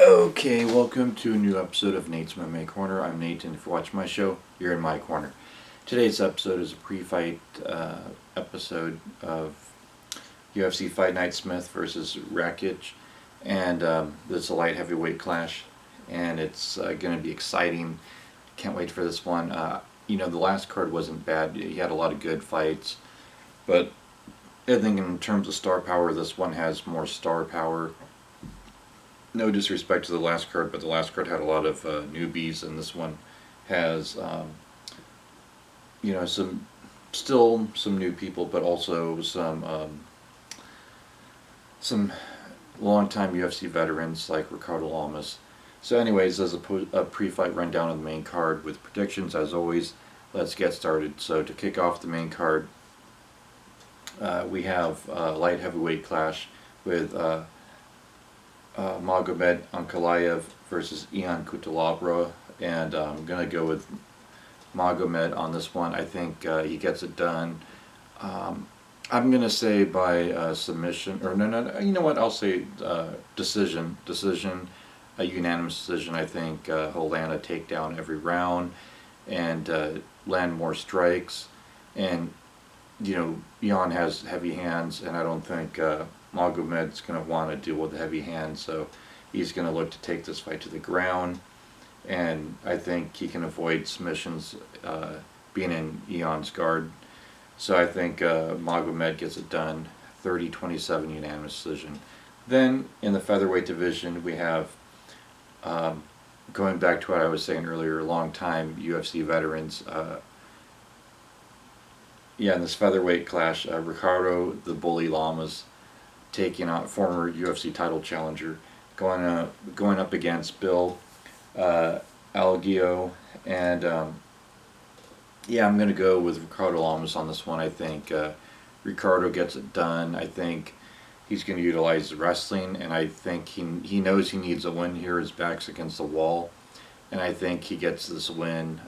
Okay, welcome to a new episode of Nate's MMA Corner. I'm Nate, and if you watch my show, you're in my corner. Today's episode is a pre-fight episode of UFC Fight Night Smith versus Rakić, and it's a light heavyweight clash, and it's going to be exciting. Can't wait for this one. The last card wasn't bad. He had a lot of good fights, but I think in terms of star power, this one has more star power. No disrespect to the last card, but the last card had a lot of newbies, and this one has, some new people, but also some longtime UFC veterans like Ricardo Lamas. So, anyways, as a pre-fight rundown of the main card with predictions, as always, let's get started. So, to kick off the main card, we have a light heavyweight clash with Magomed Ankalaev versus Ian Cutelaba, and I'm going to go with Magomed on this one. I think he gets it done. I'm going to say by submission, or no, you know what, I'll say decision, a unanimous decision. I think he'll land a takedown every round and land more strikes, and Ian has heavy hands, and I don't think Magomed's going to want to deal with the heavy hands, so he's going to look to take this fight to the ground, and I think he can avoid submissions being in Ian's guard. So I think Magomed gets it done, 30-27 unanimous decision. Then in the featherweight division, we have, going back to what I was saying earlier, long-time UFC veterans. In this featherweight clash, Ricardo the Bully Lamas taking on former UFC title challenger, going up against Bill Algeo, and I'm going to go with Ricardo Lamas on this one. I think Ricardo gets it done. I think he's going to utilize the wrestling, and I think he knows he needs a win here. His back's against the wall, and I think he gets this win.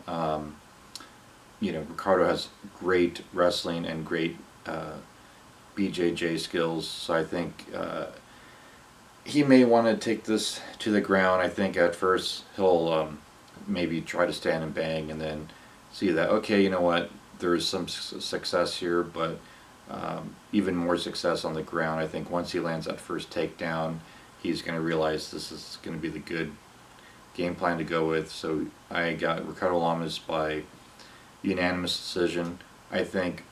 Ricardo has great wrestling and great BJJ skills, so I think he may want to take this to the ground. I think at first he'll maybe try to stand and bang, and then see that, okay, you know what, there's some success here, but even more success on the ground. I think once he lands that first takedown, he's going to realize this is going to be the good game plan to go with. So I got Ricardo Lamas by unanimous decision. I think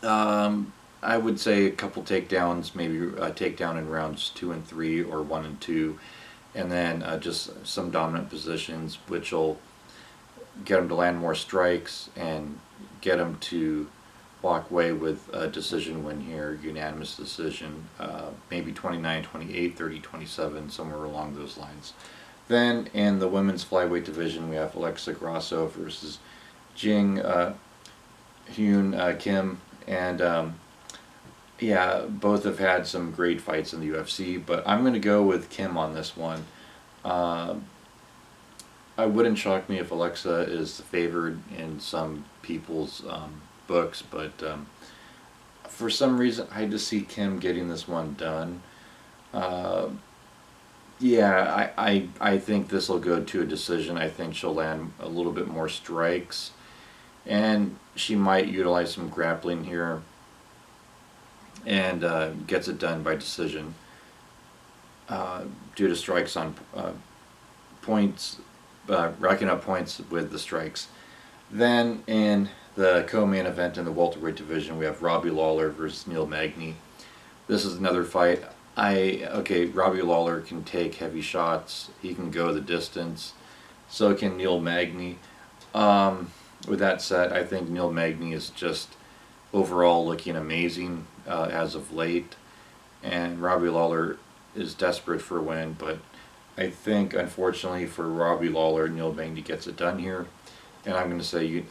I would say a couple takedowns, maybe a takedown in rounds 2 and 3 or 1 and 2, and then just some dominant positions, which will get him to land more strikes and get him to walk away with a decision win here, unanimous decision, maybe 29-28, 30-27, somewhere along those lines. Then in the women's flyweight division, we have Alexa Grasso versus Jing Hyun Kim, and both have had some great fights in the UFC, but I'm going to go with Kim on this one. I wouldn't shock me if Alexa is favored in some people's books, but for some reason I just see Kim getting this one done. I think this will go to a decision. I think she'll land a little bit more strikes, and she might utilize some grappling here and gets it done by decision due to strikes on points, racking up points with the strikes. Then in the co-main event in the welterweight division, we have Robbie Lawler versus Neil Magny. This is another fight. Robbie Lawler can take heavy shots. He can go the distance. So can Neil Magny. With that said, I think Neil Magny is just overall looking amazing as of late, and Robbie Lawler is desperate for a win, but I think unfortunately for Robbie Lawler, Neil Magny gets it done here, and I'm going to say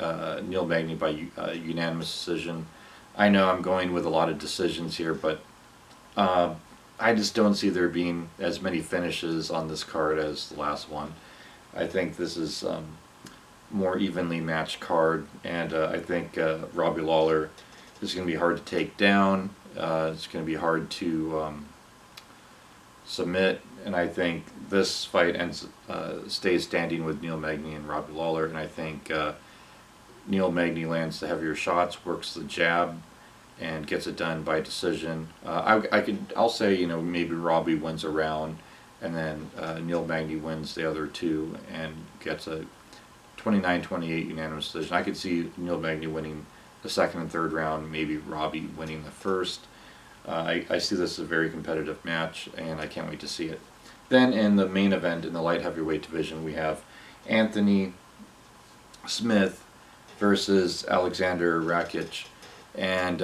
Neil Magny by unanimous decision. I know I'm going with a lot of decisions here, but I just don't see there being as many finishes on this card as the last one. I think this is more evenly matched card, and I think Robbie Lawler is going to be hard to take down. It's going to be hard to submit, and I think this fight stays standing with Neil Magny and Robbie Lawler, and I think Neil Magny lands the heavier shots, works the jab, and gets it done by decision. I'll say, you know, maybe Robbie wins a round, and then Neil Magny wins the other two and gets a 29-28 unanimous decision. I could see Neil Magny winning the second and third round, maybe Robbie winning the first. I see this as a very competitive match, and I can't wait to see it. Then in the main event, in the light heavyweight division, we have Anthony Smith versus Alexander Rakić. And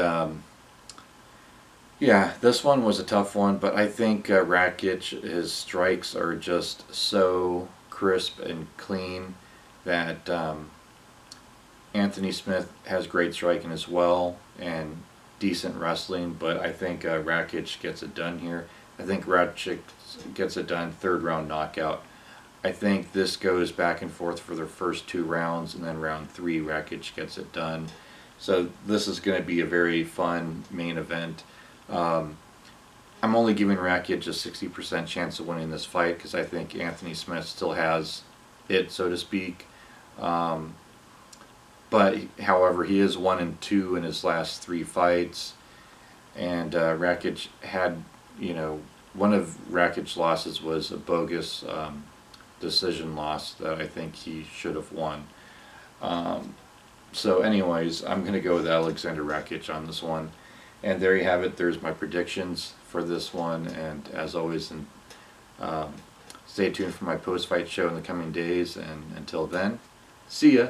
yeah, this one was a tough one, but I think Rakić, his strikes are just so crisp and clean that Anthony Smith has great striking as well and decent wrestling, but I think Rakić gets it done here. I think Rakić gets it done, third round knockout. I think this goes back and forth for the first two rounds, and then round three Rakić gets it done. So this is going to be a very fun main event. I'm only giving Rakić a 60% chance of winning this fight because I think Anthony Smith still has it, so to speak. But however, he is 1-2 in his last 3 fights, and Rakić had, you know, one of Rakic's losses was a bogus decision loss that I think he should have won. So anyways, I'm going to go with Alexander Rakić on this one. And there you have it. There's my predictions for this one. And as always, stay tuned for my post-fight show in the coming days. And until then, see ya.